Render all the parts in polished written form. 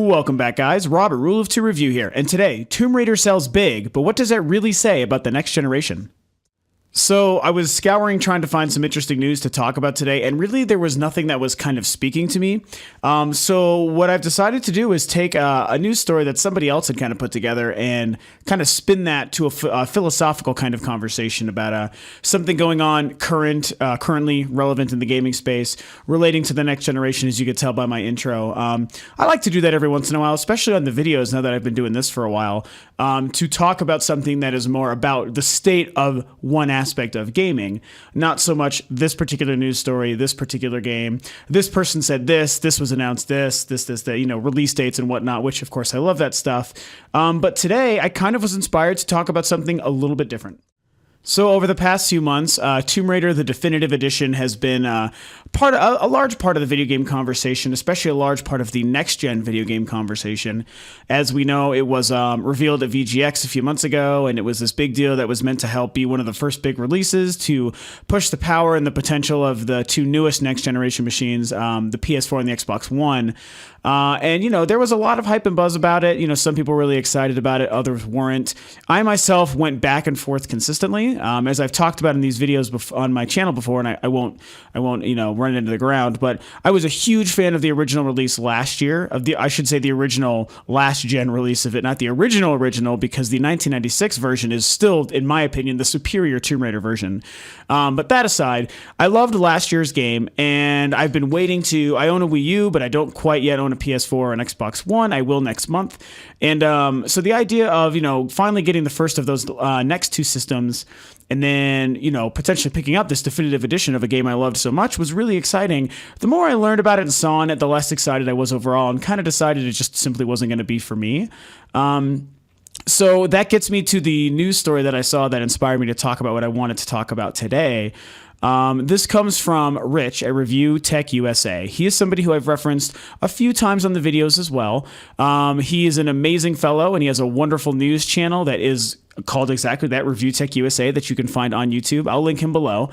Welcome back, guys. Robert, Rule of Two Review here. And today, Tomb Raider sells big, but what does that really say about the next generation? So I was scouring trying to find some interesting news to talk about today, and really there was nothing that was kind of speaking to me. So what I've decided to do is take a news story that somebody else had kind of put together and kind of spin that to a philosophical kind of conversation about something going on currently relevant in the gaming space relating to the next generation, as you could tell by my intro. I like to do that every once in a while, especially on the videos now that I've been doing this for a while, to talk about something that is more about the state of one aspect of gaming, not so much this particular news story, this particular game, this person said this was announced this, that, release dates and whatnot, which of course I love that stuff. But today I kind of was inspired to talk about something a little bit different. So over the past few months, Tomb Raider, the Definitive Edition, has been a large part of the video game conversation, especially a large part of the next-gen video game conversation. As we know, it was revealed at VGX a few months ago, and it was this big deal that was meant to help be one of the first big releases to push the power and the potential of the two newest next-generation machines, the PS4 and the Xbox One. There was a lot of hype and buzz about it. Some people were really excited about it, others weren't. I myself went back and forth consistently, as I've talked about in these videos on my channel before, and I won't run it into the ground. But I was a huge fan of the original release last year the original last gen release of it, not the original, because the 1996 version is still, in my opinion, the superior Tomb Raider version. But that aside, I loved last year's game, and I've been waiting I own a Wii U, but I don't quite yet own a PS4 or an Xbox One. I will next month. And so the idea of, finally getting the first of those next two systems and then, potentially picking up this definitive edition of a game I loved so much was really exciting. The more I learned about it and saw on it, the less excited I was overall, and kind of decided it just simply wasn't going to be for me. So that gets me to the news story that I saw that inspired me to talk about what I wanted to talk about today. This comes from Rich at Review Tech USA. He is somebody who I've referenced a few times on the videos as well. He is an amazing fellow, and he has a wonderful news channel that is called exactly that, Review Tech USA, that you can find on YouTube. I'll link him below.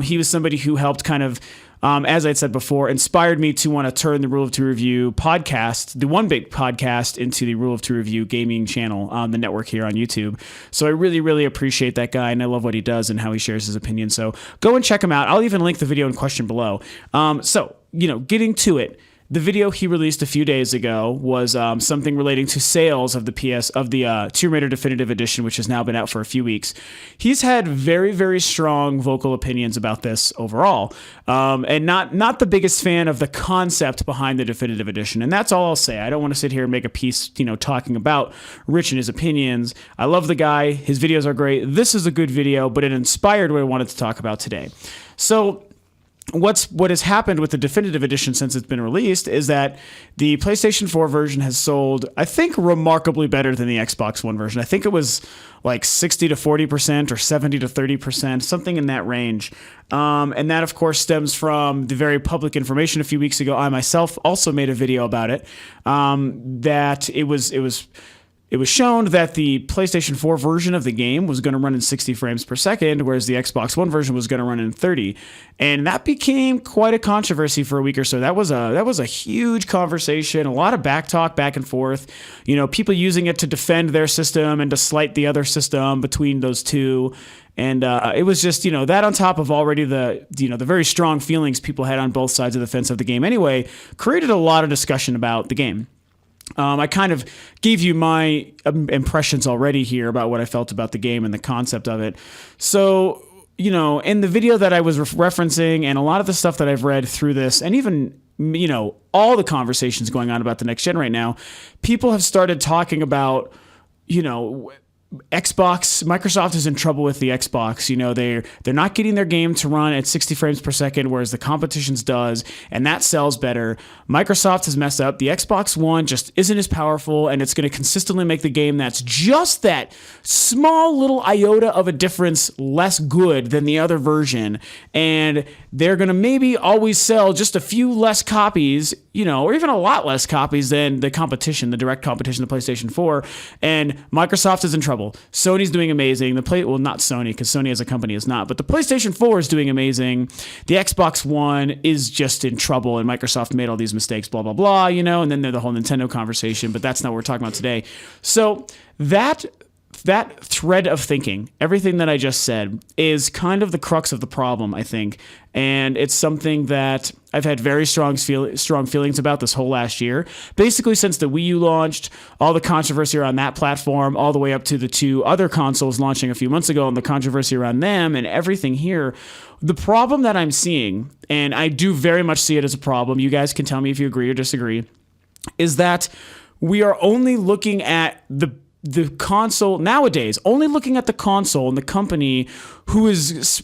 He was somebody who helped kind of, as I'd said before, inspired me to want to turn the Rule of Two Review podcast, the One Big podcast, into the Rule of Two Review gaming channel on the network here on YouTube. So I really, really appreciate that guy, and I love what he does and how he shares his opinion. So go and check him out. I'll even link the video in question below. Getting to it. The video he released a few days ago was something relating to sales of the Tomb Raider Definitive Edition, which has now been out for a few weeks. He's had very, very strong vocal opinions about this overall, and not the biggest fan of the concept behind the Definitive Edition. And that's all I'll say. I don't want to sit here and make a piece, talking about Rich and his opinions. I love the guy. His videos are great. This is a good video, but it inspired what I wanted to talk about today. So what has happened with the Definitive Edition since it's been released is that the PlayStation 4 version has sold, I think, remarkably better than the Xbox One version. I think it was like 60 to 40% or 70 to 30%, something in that range. And that, of course, stems from the very public information a few weeks ago. I myself also made a video about it, that it was shown that the PlayStation 4 version of the game was going to run in 60 frames per second, whereas the Xbox One version was going to run in 30. And that became quite a controversy for a week or so. That was a huge conversation, a lot of backtalk, back and forth. People using it to defend their system and to slight the other system between those two. And it was just, that on top of already the very strong feelings people had on both sides of the fence of the game anyway, created a lot of discussion about the game. I kind of gave you my impressions already here about what I felt about the game and the concept of it. So, in the video that I was referencing and a lot of the stuff that I've read through this, and even, all the conversations going on about the next gen right now, people have started talking about, Microsoft is in trouble with the Xbox. They're not getting their game to run at 60 frames per second, whereas the competition's does, and that sells better. Microsoft has messed up. The Xbox One just isn't as powerful, and it's going to consistently make the game that's just that small little iota of a difference less good than the other version. And they're going to maybe always sell just a few less copies, or even a lot less copies than the competition, the direct competition, the PlayStation 4. And Microsoft is in trouble. trouble. Sony's doing amazing. Well, not Sony, because Sony as a company is not, but the PlayStation 4 is doing amazing. The Xbox One is just in trouble, and Microsoft made all these mistakes, blah, blah, blah, and then there's the whole Nintendo conversation, but that's not what we're talking about today. So that thread of thinking, everything that I just said, is kind of the crux of the problem, I think. And it's something that I've had very strong feelings about this whole last year. Basically, since the Wii U launched, all the controversy around that platform, all the way up to the two other consoles launching a few months ago and the controversy around them and everything here. The problem that I'm seeing, and I do very much see it as a problem, you guys can tell me if you agree or disagree, is that we are only looking at the console nowadays, only looking at the console and the company who is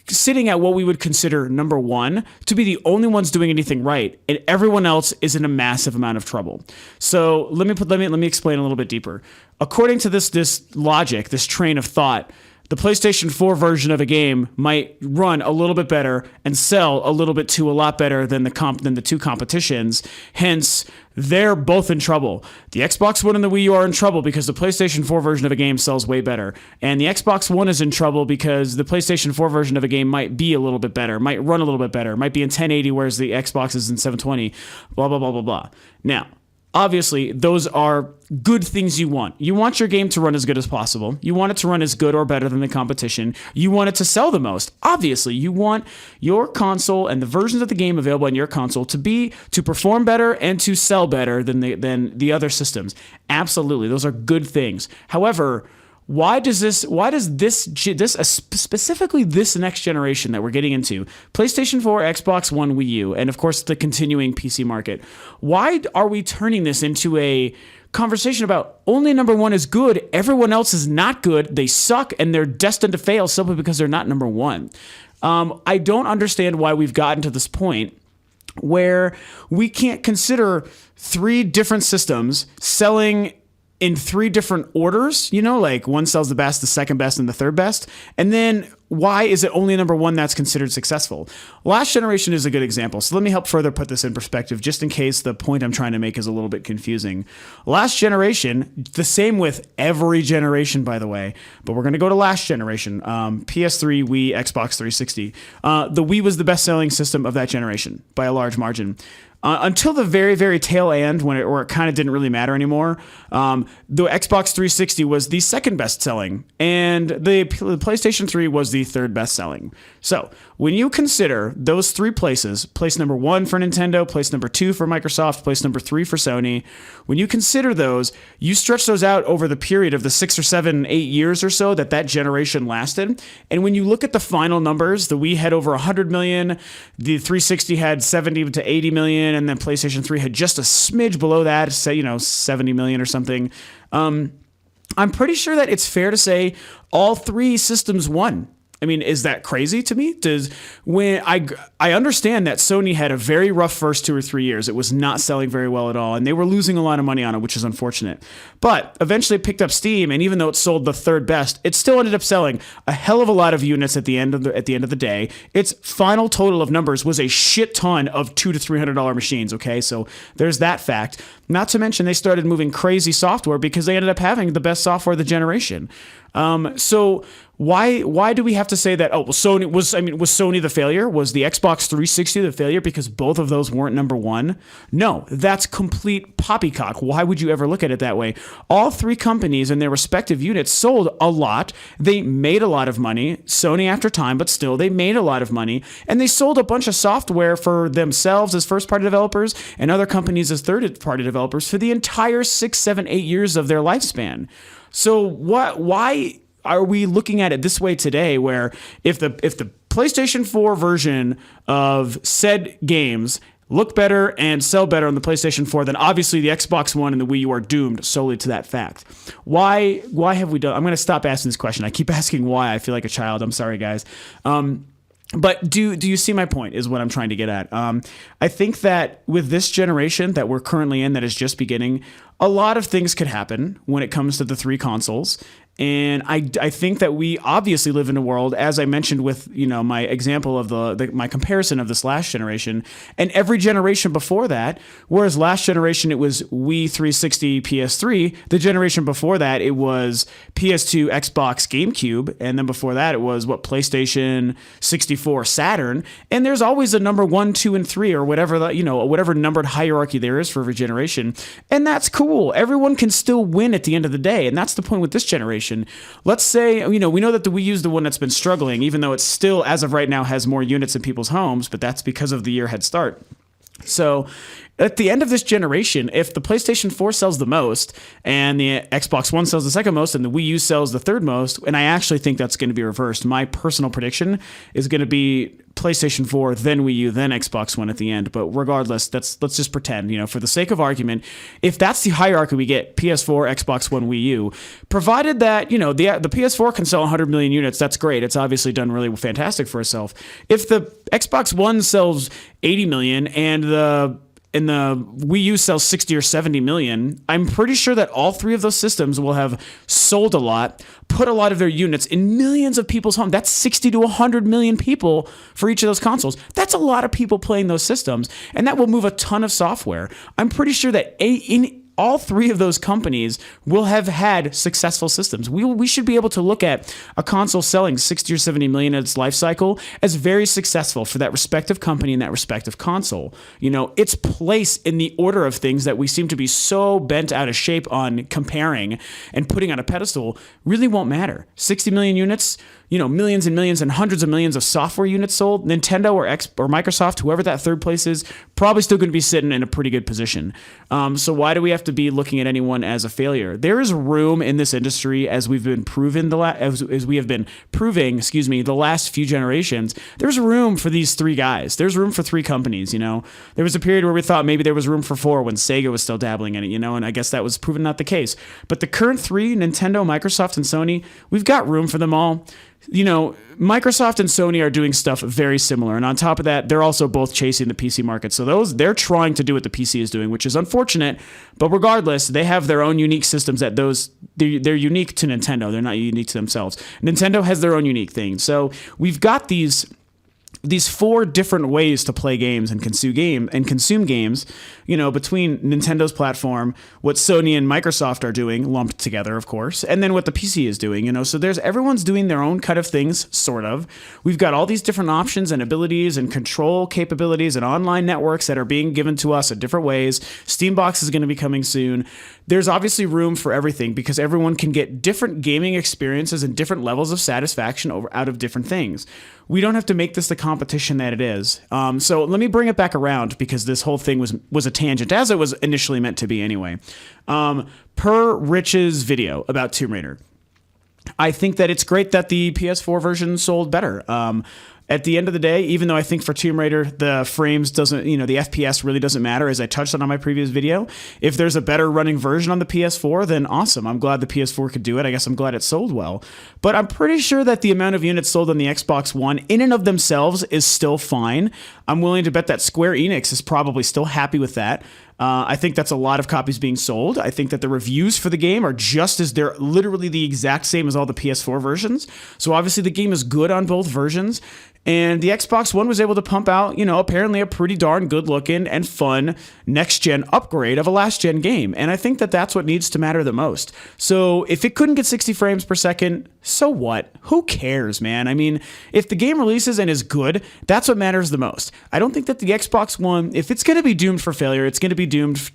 sitting at what we would consider number one to be the only ones doing anything right, and everyone else is in a massive amount of trouble. So let me explain a little bit deeper. According to this logic, this train of thought, the PlayStation 4 version of a game might run a little bit better and sell a lot better than the two competitions. Hence, they're both in trouble. The Xbox One and the Wii U are in trouble because the PlayStation 4 version of a game sells way better. And the Xbox One is in trouble because the PlayStation 4 version of a game might be a little bit better, might run a little bit better, might be in 1080, whereas the Xbox is in 720, blah, blah, blah, blah, blah. Now, obviously, those are good things you want. You want your game to run as good as possible. You want it to run as good or better than the competition. You want it to sell the most. Obviously, you want your console and the versions of the game available on your console to perform better and to sell better than the other systems. Absolutely, those are good things. However, why does specifically this next generation that we're getting into, PlayStation 4, Xbox One, Wii U, and of course the continuing PC market, why are we turning this into a conversation about only number one is good, everyone else is not good, they suck, and they're destined to fail simply because they're not number one? I don't understand why we've gotten to this point where we can't consider three different systems selling in three different orders, like one sells the best, the second best, and the third best. And then why is it only number one that's considered successful? Last generation is a good example. So let me help further put this in perspective, just in case the point I'm trying to make is a little bit confusing. Last generation, the same with every generation, by the way, but we're going to go to last generation, PS3, Wii, Xbox 360. The Wii was the best-selling system of that generation by a large margin. Until the very, very tail end, when it kind of didn't really matter anymore, the Xbox 360 was the second best selling, and the PlayStation 3 was the third best selling. So when you consider those three places, place number one for Nintendo, place number two for Microsoft, place number three for Sony, when you consider those, you stretch those out over the period of the 6 or 7, 8 years or so that generation lasted. And when you look at the final numbers, the Wii had over 100 million, the 360 had 70 to 80 million, and then PlayStation 3 had just a smidge below that, say, 70 million or something. I'm pretty sure that it's fair to say all three systems won. I mean, is that crazy to me? I understand that Sony had a very rough first 2 or 3 years. It was not selling very well at all, and they were losing a lot of money on it, which is unfortunate. But eventually it picked up steam, and even though it sold the third best, it still ended up selling a hell of a lot of units at the end of the day. Its final total of numbers was a shit ton of $200 to $300 machines. Okay, so there's that fact. Not to mention they started moving crazy software because they ended up having the best software of the generation. So why do we have to say that? Oh, well, was Sony the failure? Was the Xbox 360 the failure because both of those weren't number one? No, that's complete poppycock. Why would you ever look at it that way? All three companies and their respective units sold a lot. They made a lot of money. Sony after time, but still they made a lot of money, and they sold a bunch of software for themselves as first-party developers and other companies as third-party developers for the entire 6, 7, 8 years of their lifespan. So why are we looking at it this way today, where if the PlayStation 4 version of said games look better and sell better on the PlayStation 4, then obviously the Xbox One and the Wii U are doomed solely to that fact? Why have we done? I'm going to stop asking this question. I keep asking why. I feel like a child. I'm sorry, guys. But do you see my point is what I'm trying to get at. I think that with this generation that we're currently in, that is just beginning, a lot of things could happen when it comes to the three consoles. And I think that we obviously live in a world, as I mentioned with, my example of my comparison of this last generation and every generation before that, whereas last generation it was Wii 360, PS3, the generation before that it was PS2, Xbox, GameCube, and then before that it was PlayStation, 64, Saturn, and there's always a number 1, 2, and 3 or whatever whatever numbered hierarchy there is for every generation, and that's cool. Everyone can still win at the end of the day, and that's the point with this generation. Let's say, we know that the Wii U is the one that's been struggling, even though it still, as of right now, has more units in people's homes, but that's because of the year head start. So at the end of this generation, if the PlayStation 4 sells the most and the Xbox One sells the second most and the Wii U sells the third most, and I actually think that's going to be reversed, my personal prediction is going to be PlayStation 4, then Wii U, then Xbox One at the end. But regardless, let's just pretend, for the sake of argument, if that's the hierarchy we get, PS4, Xbox One, Wii U, provided that, the PS4 can sell 100 million units, that's great. It's obviously done really fantastic for itself. If the Xbox One sells 80 million and the Wii U sells 60 or 70 million, I'm pretty sure that all three of those systems will have sold a lot, put a lot of their units in millions of people's homes. That's 60 to 100 million people for each of those consoles. That's a lot of people playing those systems, and that will move a ton of software. I'm pretty sure that in all three of those companies will have had successful systems. We should be able to look at a console selling 60 or 70 million in its life cycle as very successful for that respective company and that respective console. Its place in the order of things that we seem to be so bent out of shape on comparing and putting on a pedestal really won't matter. 60 million units, millions and millions and hundreds of millions of software units sold. Nintendo or Microsoft, whoever that third place is, probably still going to be sitting in a pretty good position. So why do we have to be looking at anyone as a failure? There is room in this industry, as we've been proving the last few generations. There's room for these three guys. There's room for three companies. There was a period where we thought maybe there was room for four when Sega was still dabbling in it. And I guess that was proven not the case. But the current three, Nintendo, Microsoft, and Sony, we've got room for them all. Microsoft and Sony are doing stuff very similar. And on top of that, they're also both chasing the PC market. So they're trying to do what the PC is doing, which is unfortunate. But regardless, they have their own unique systems they're unique to Nintendo. They're not unique to themselves. Nintendo has their own unique thing. So we've got these four different ways to play games and consume games, between Nintendo's platform, what Sony and Microsoft are doing, lumped together, of course, and then what the PC is doing, so everyone's doing their own kind of things, sort of. We've got all these different options and abilities and control capabilities and online networks that are being given to us in different ways. Steambox is going to be coming soon. There's obviously room for everything because everyone can get different gaming experiences and different levels of satisfaction out of different things. We don't have to make this the competition that it is. So let me bring it back around because this whole thing was a tangent, as it was initially meant to be anyway. Per Rich's video about Tomb Raider, I think that it's great that the PS4 version sold better. At the end of the day, even though I think for Tomb Raider, the frames the FPS really doesn't matter, as I touched on my previous video. If there's a better running version on the PS4, then awesome. I'm glad the PS4 could do it. I guess I'm glad it sold well. But I'm pretty sure that the amount of units sold on the Xbox One in and of themselves is still fine. I'm willing to bet that Square Enix is probably still happy with that. I think that's a lot of copies being sold. I think that the reviews for the game are they're literally the exact same as all the PS4 versions. So obviously the game is good on both versions. And the Xbox One was able to pump out, apparently a pretty darn good looking and fun next gen upgrade of a last gen game. And I think that that's what needs to matter the most. So if it couldn't get 60 frames per second, so what? Who cares, man? I mean, if the game releases and is good, that's what matters the most. I don't think that the Xbox One, if it's going to be doomed for failure, it's going to be doomed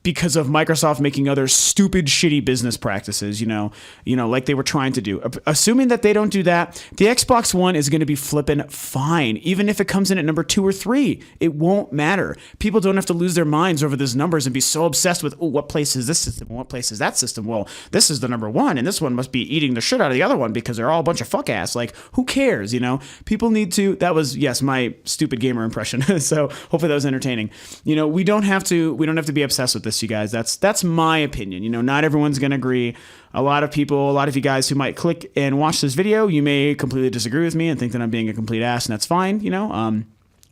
because of Microsoft making other stupid, shitty business practices, like they were trying to do. Assuming that they don't do that, the Xbox One is going to be flipping fine. Even if it comes in at number 2 or 3, it won't matter. People don't have to lose their minds over these numbers and be so obsessed with, what place is this system and what place is that system? Well, this is the number 1 and this one must be eating the shit out of the other one because they're all a bunch of fuck ass. Like, who cares, People need to, that was, yes, my stupid gamer impression. So hopefully that was entertaining. We don't have to be obsessed with this, you guys. That's my opinion. Not everyone's going to agree. A lot of you guys who might click and watch this video, you may completely disagree with me and think that I'm being a complete ass, and that's fine,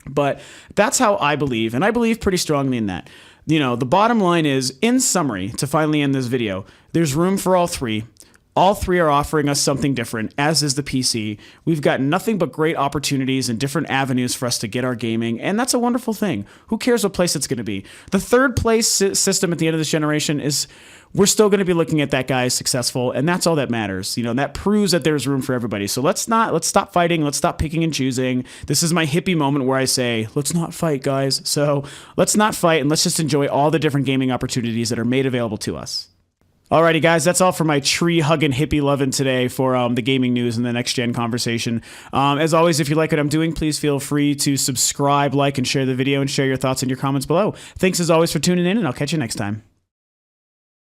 But that's how I believe, and I believe pretty strongly in that. The bottom line is, in summary, to finally end this video, there's room for all three. All three are offering us something different, as is the PC. We've got nothing but great opportunities and different avenues for us to get our gaming, and that's a wonderful thing. Who cares what place it's going to be? The third place system at the end of this generation is we're still going to be looking at that guy as successful, and that's all that matters. And that proves that there's room for everybody. So let's stop fighting. Let's stop picking and choosing. This is my hippie moment where I say, let's not fight, guys. So let's not fight, and let's just enjoy all the different gaming opportunities that are made available to us. Alrighty, guys, that's all for my tree-hugging, hippie-loving today for the gaming news and the next-gen conversation. As always, if you like what I'm doing, please feel free to subscribe, like, and share the video, and share your thoughts and your comments below. Thanks, as always, for tuning in, and I'll catch you next time.